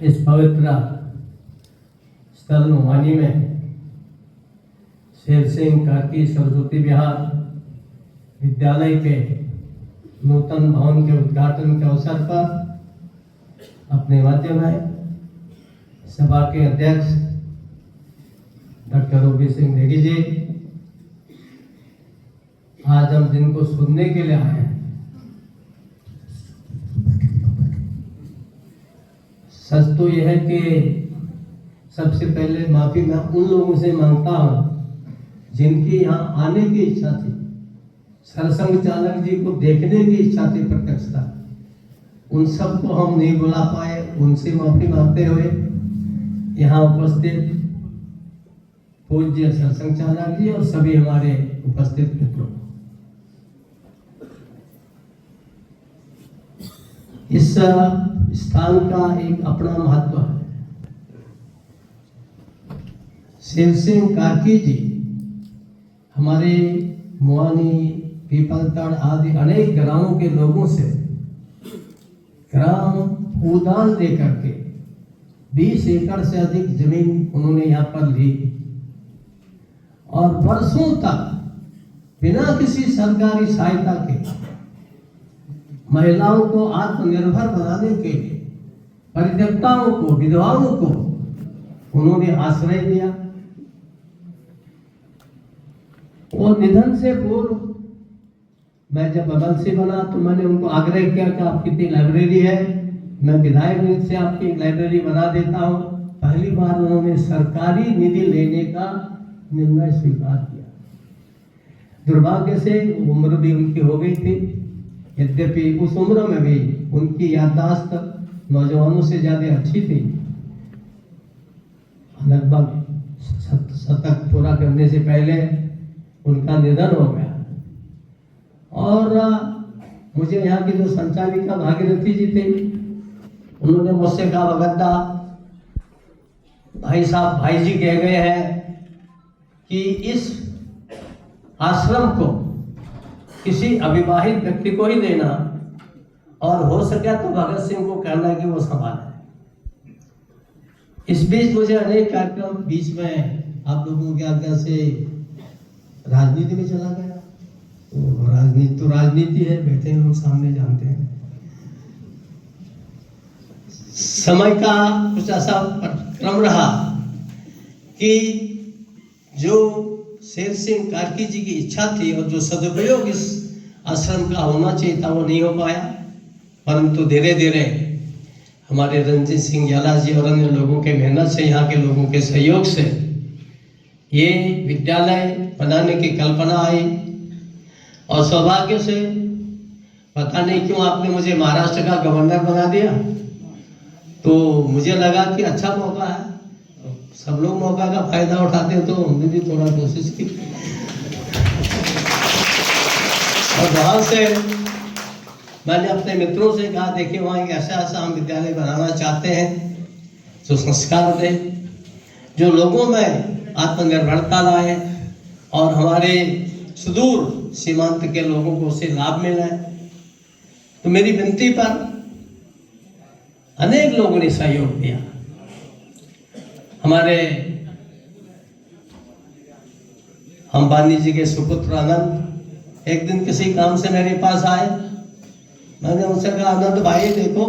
इस पवित्र स्थल नुमानी में शेर सिंह कार्की सरस्वती विहार विद्यालय के नूतन भवन के उद्घाटन के अवसर पर अपने माध्यम में सभा के अध्यक्ष डॉक्टर ओबी सिंह नेगी जी, आज हम जिनको सुनने के लिए आए हैं, सच तो यह है कि सबसे पहले माफी मैं उन लोगों से मांगता हूं जिनकी यहाँ आने की इच्छा थी, सरसंघ चालक जी को देखने की इच्छा थी प्रत्यक्षता, उन सबको हम नहीं बुला पाए। उनसे माफी मांगते हुए यहाँ उपस्थित पूज्य सरसंघ चालक जी और सभी हमारे उपस्थित मित्रों, इस स्थान का एक अपना महत्व है। शेर सिंह कार्की जी हमारे मुआनी, पीपलतड़ आदि अनेक ग्रामों के लोगों से ग्राम भूदान देकर के 20 एकड़ से अधिक जमीन उन्होंने यहाँ पर ली और वर्षों तक बिना किसी सरकारी सहायता के महिलाओं को आत्मनिर्भर बनाने के लिए परित्यक्ताओं को, विधवाओं को उन्होंने आश्रय दिया। और निधन से पूर्व मैं जब एमएलसी बना तो मैंने उनको आग्रह किया कि आपकी इतनी लाइब्रेरी है, मैं विधायक निधि से आपकी एक लाइब्रेरी बना देता हूं। पहली बार उन्होंने सरकारी निधि लेने का निर्णय स्वीकार किया। दुर्भाग्य से उम्र भी उनकी हो गई थी, यद्यपि उस उम्र में भी उनकी याददाश्त नौजवानों से ज्यादा अच्छी थी। लगभग शतक पूरा करने से पहले उनका निधन हो गया। और मुझे यहाँ की जो संचालिका भागीरथी जी थी, उन्होंने मुझसे कहा, भगतदा भाई साहब, भाई जी कह गए हैं कि इस आश्रम को किसी अविवाहित व्यक्ति को ही देना और हो सके तो भगत सिंह को कहना कि वो संभाले। इस बीच मुझे अनेक कार्यक्रम, बीच में आप लोगों की आज्ञा से राजनीति में चला गया। तो राजनीति है, बैठे हैं लोग सामने, जानते हैं। समय का कुछ ऐसा क्रम रहा कि जो शेर सिंह कार्की जी की इच्छा थी और जो सदुपयोग इस आश्रम का होना चाहिए था, वो नहीं हो पाया। परंतु धीरे धीरे हमारे रणजीत सिंह जाला जी और अन्य लोगों के मेहनत से, यहाँ के लोगों के सहयोग से ये विद्यालय बनाने की कल्पना आई। और सौभाग्य से पता नहीं क्यों आपने मुझे महाराष्ट्र का गवर्नर बना दिया, तो मुझे लगा कि अच्छा मौका है, सब लोग मौका का फायदा उठाते हैं, तो हमने भी थोड़ा कोशिश की। और वहां से मैंने अपने मित्रों से कहा, देखिए वहाँ एक ऐसा हम विद्यालय बनाना चाहते हैं जो संस्कार दे, जो लोगों में आत्मनिर्भरता लाए और हमारे सुदूर सीमांत के लोगों को उससे लाभ मिले। तो मेरी विनती पर अनेक लोगों ने सहयोग दिया। हमारे अंबानी जी के सुपुत्र आनंद एक दिन किसी काम से मेरे पास आए। मैंने उनसे कहा, आनंद भाई देखो,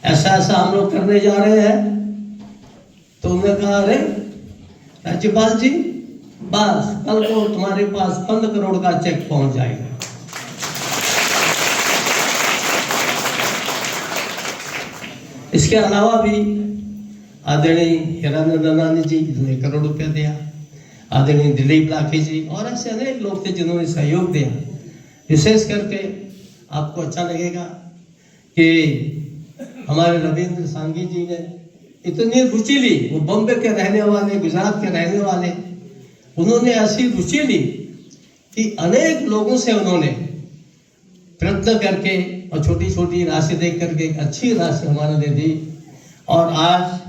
ऐसा ऐसा हम लोग करने जा रहे हैं। तो उन्होंने कहा, अरे राज्यपाल जी, बस कल को तुम्हारे पास 15 करोड़ का चेक पहुंच जाएगा। इसके अलावा भी आदरणीय हिरानंदनानी जी, जिन्होंने 1 करोड़ रुपया दिया, आदरणीय दिलीप लाखी जी और ऐसे अनेक लोग थे जिन्होंने सहयोग दिया। विशेष करके आपको अच्छा लगेगा कि हमारे रविंद्र सांगी जी ने इतनी रुचि ली, वो बॉम्बे के रहने वाले, गुजरात के रहने वाले, उन्होंने ऐसी रुचि ली कि अनेक लोगों से उन्होंने प्रयत्न करके और छोटी छोटी राशि दे करके एक अच्छी राशि हमारे लिए दी। और आज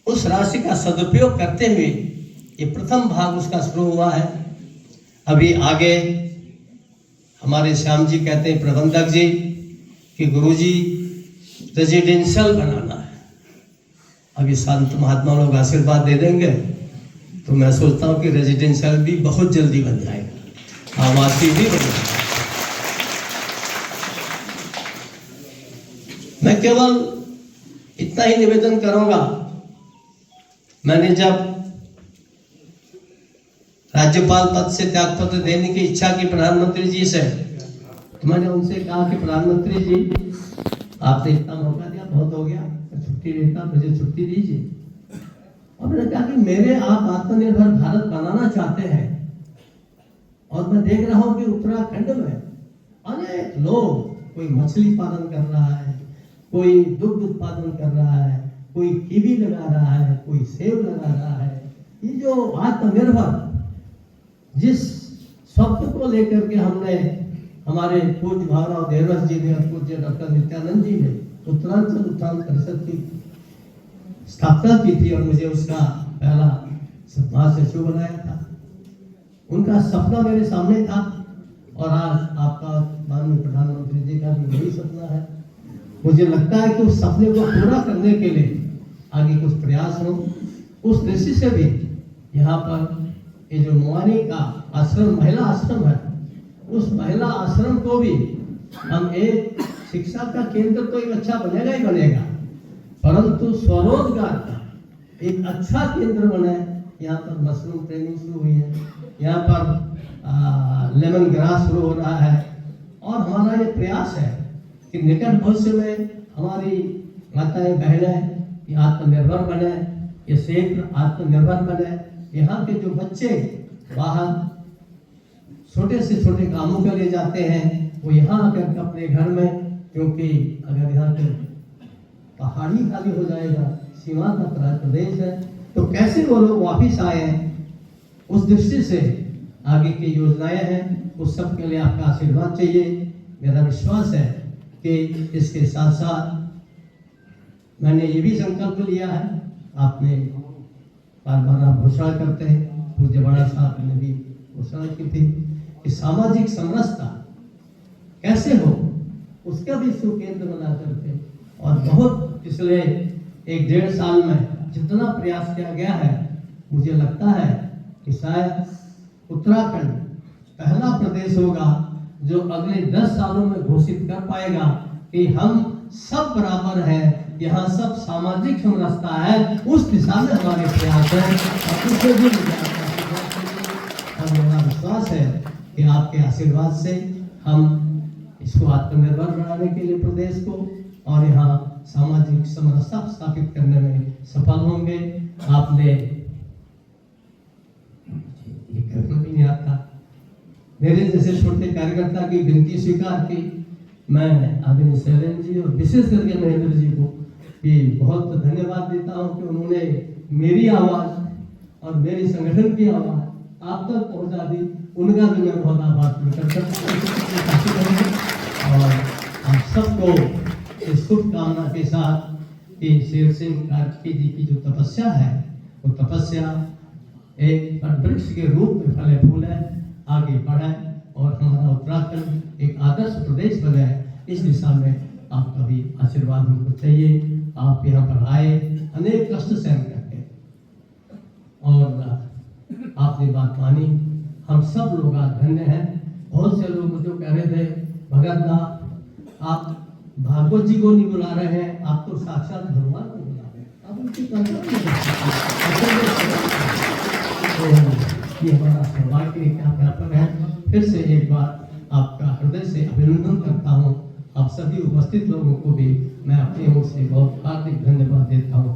उस राशि का सदुपयोग करते हुए ये प्रथम भाग उसका शुरू हुआ है। अभी आगे हमारे श्याम जी कहते हैं, प्रबंधक जी, कि गुरुजी रेजिडेंशियल बनाना है। अभी संत महात्मा लोग आशीर्वाद दे देंगे तो मैं सोचता हूँ कि रेजिडेंशियल भी बहुत जल्दी बन जाएगा, आवासीय भी बन जाएगा। मैं केवल इतना ही निवेदन करूंगा, मैंने जब राज्यपाल पद से त्यागपत्र देने की इच्छा की प्रधानमंत्री जी से, तो मैंने उनसे कहा कि प्रधानमंत्री जी आपने इतना मौका दिया, बहुत हो गया, छुट्टी लेता, मुझे छुट्टी दीजिए। और मैंने कहा कि मेरे आप आत्मनिर्भर भारत बनाना चाहते हैं और मैं देख रहा हूं कि उत्तराखंड में अनेक लोग, कोई मछली पालन कर रहा है, कोई दुग्ध उत्पादन कर रहा है, कोई कीवी लगा रहा है, कोई सेब लगा रहा है। ये जो आत्मनिर्भर जिस स्वप्न को लेकर के हमने, हमारे पूज्य भावराव देवरस जी ने और पूज्य डॉक्टर नित्यानंद जी ने उत्तरांचल उत्थान परिषद की स्थापना की थी और मुझे उसका पहला महासचिव बनाया था, उनका सपना मेरे सामने था और आज आपका माननीय प्रधानमंत्री जी का भी यही सपना है। मुझे लगता है कि उस सपने को पूरा करने के लिए आगे कुछ प्रयास हो। उस दृष्टि से भी यहाँ पर ये जो मुआनी का आश्रम, महिला आश्रम है, उस महिला आश्रम को भी हम एक शिक्षा का केंद्र तो एक अच्छा बनेगा ही बनेगा, परंतु स्वरोजगार का एक अच्छा केंद्र बने। यहाँ पर मशरूम ट्रेनिंग शुरू हुई है, यहाँ पर लेमन ग्रास शुरू हो रहा है और हमारा ये प्रयास है कि निकट भविष्य में हमारी माताएं बहनें आत्मनिर्भर बने, ये क्षेत्र आत्मनिर्भर बने। यहाँ के जो बच्चे बाहर छोटे से छोटे कामों के लिए जाते हैं, वो यहाँ आकर अपने घर में, क्योंकि अगर यहाँ के पहाड़ी खाली हो जाएगा, सीमांत प्रदेश है, तो कैसे वो लोग वापिस आए। उस दृष्टि से आगे की योजनाएं हैं, उस सब के लिए आपका आशीर्वाद चाहिए। मेरा विश्वास है कि इसके साथ साथ मैंने ये भी संकल्प लिया है, आपने बार बार आप घोषणा करते हैं, पूज्य बड़ा साहब ने भी घोषणा की थी कि सामाजिक समरसता कैसे हो, उसका भी सुकेंद्र बना करके, और बहुत पिछले 1-1.5 साल में जितना प्रयास किया गया है, मुझे लगता है कि शायद उत्तराखंड पहला प्रदेश होगा जो अगले 10 सालों में घोषित कर पाएगा कि हम सब बराबर हैं, यहाँ सब सामाजिक समरसता है। उस दिशा में हमारे प्रयास है और उससे भी और मेरा विश्वास है कि आपके आशीर्वाद से हम इसको आत्मनिर्भर बनाने के लिए प्रदेश को और यहाँ सामाजिक समरसता स्थापित करने में सफल होंगे। आपने ये करना भी नहीं आता, मेरे जैसे छोटे कार्यकर्ता की विनती स्वीकार की। मैं आदरणीय शैलेंद्र जी और विशेष करके महेंद्र जी को भी बहुत धन्यवाद देता हूं कि उन्होंने मेरी आवाज और मेरी संगठन की आवाज आप तक पहुंचा दी। उनका भी मैं बहुत आभार प्रकट करता हूं और आप सबको इस शुभकामना के साथ कि शेर सिंह कार्तिकी जी की जो तपस्या है, वो तपस्या एक वृक्ष के रूप में फले फूले, आगे बढ़े और हमारा उत्तराखंड एक आदर्श प्रदेश बने। इस दिशा में आपका भी आशीर्वाद हमको चाहिए। आप यहाँ पर आए अनेक कष्ट सहन करके और आपने बात मानी, हम सब लोग आज धन्य हैं। बहुत से लोग मुझे कह रहे थे, भगत दा आप भागवत जी को नहीं बुला रहे हैं, आप तो साक्षात भगवान को बुला रहे हैं, आप उनकी कल्पना नहीं कर सकते। ये हमारा सौभाग्य का व्यापक है। फिर से एक बार आपका हृदय से अभिनंदन करता हूँ। आप सभी उपस्थित लोगों को भी मैं अपनी ओर से बहुत हार्दिक धन्यवाद देता हूँ।